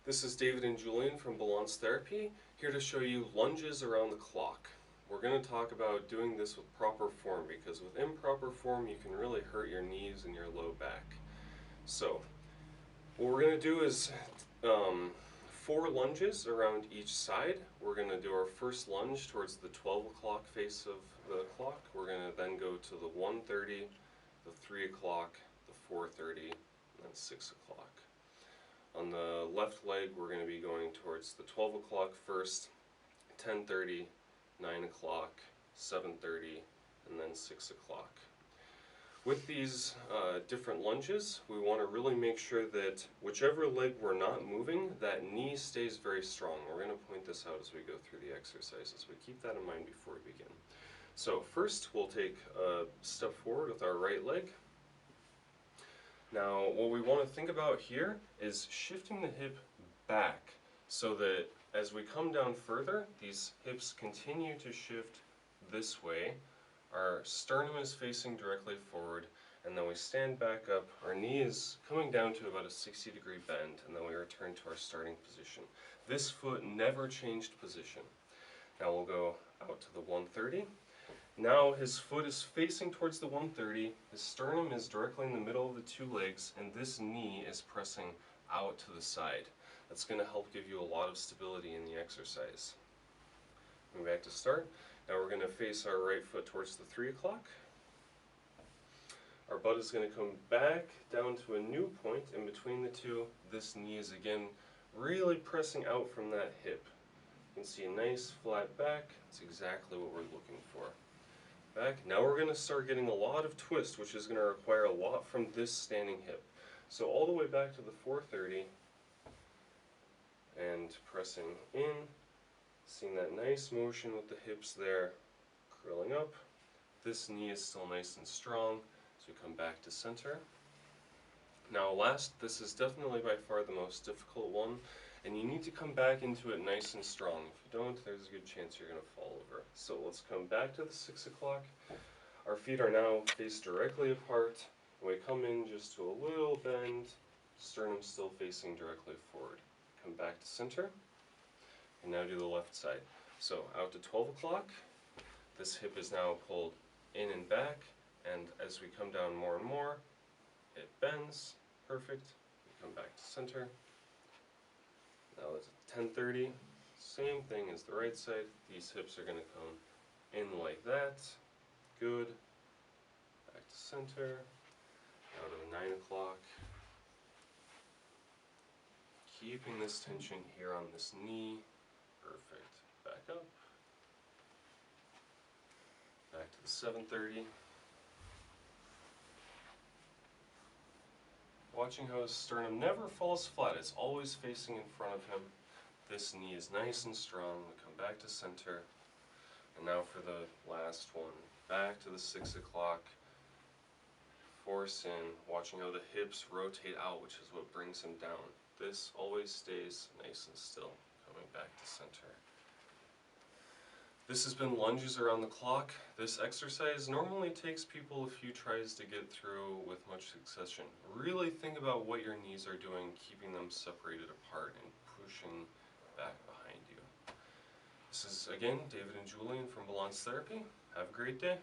This is David and Julian from Balance Therapy, here to show you lunges around the clock. We're going to talk about doing this with proper form, because with improper form you can really hurt your knees and your low back. So, what we're going to do is 4 lunges around each side. We're going to do our first lunge towards the 12 o'clock face of the clock. We're going to then go to the 1:30, the 3 o'clock, the 4:30, and then 6 o'clock. On the left leg, we're going to be going towards the 12 o'clock first, 10:30, 9 o'clock, 7:30, and then 6 o'clock. With these different lunges, we want to really make sure that whichever leg we're not moving, that knee stays very strong. We're going to point this out as we go through the exercises, but keep that in mind before we begin. So first, we'll take a step forward with our right leg. Now, what we want to think about here is shifting the hip back so that as we come down further, these hips continue to shift this way. Our sternum is facing directly forward, and then we stand back up. Our knee is coming down to about a 60-degree bend, and then we return to our starting position. This foot never changed position. Now we'll go out to the 1:30. Now his foot is facing towards the 1:30, his sternum is directly in the middle of the two legs, and this knee is pressing out to the side. That's going to help give you a lot of stability in the exercise. Going back to start. Now we're going to face our right foot towards the 3 o'clock. Our butt is going to come back down to a new point in between the two. This knee is again really pressing out from that hip. You can see a nice flat back. That's exactly what we're looking for. Back. Now we're going to start getting a lot of twist, which is going to require a lot from this standing hip. So all the way back to the 4:30 and pressing in, seeing that nice motion with the hips there, curling up. This knee is still nice and strong, so we come back to center. Now last, this is definitely by far the most difficult one, and you need to come back into it nice and strong. If you don't, there's a good chance you're going to fall over. So let's come back to the 6 o'clock. Our feet are now faced directly apart, and we come in just to a little bend, sternum still facing directly forward. Come back to center, and now do the left side. So out to 12 o'clock, this hip is now pulled in and back, and as we come down more and more, it bends. Perfect. We come back to center. Now it's 10:30. Same thing as the right side. These hips are going to come in like that. Good. Back to center. Now to the 9 o'clock. Keeping this tension here on this knee. Perfect. Back up. Back to the 7:30. Watching how his sternum never falls flat, it's always facing in front of him. This knee is nice and strong. We come back to center. And now for the last one. Back to the 6 o'clock. Force in, watching how the hips rotate out, which is what brings him down. This always stays nice and still. Coming back to center. This has been lunges around the clock. This exercise normally takes people a few tries to get through with much succession. Really think about what your knees are doing, keeping them separated apart and pushing back behind you. This is, again, David and Julian from Balance Therapy. Have a great day.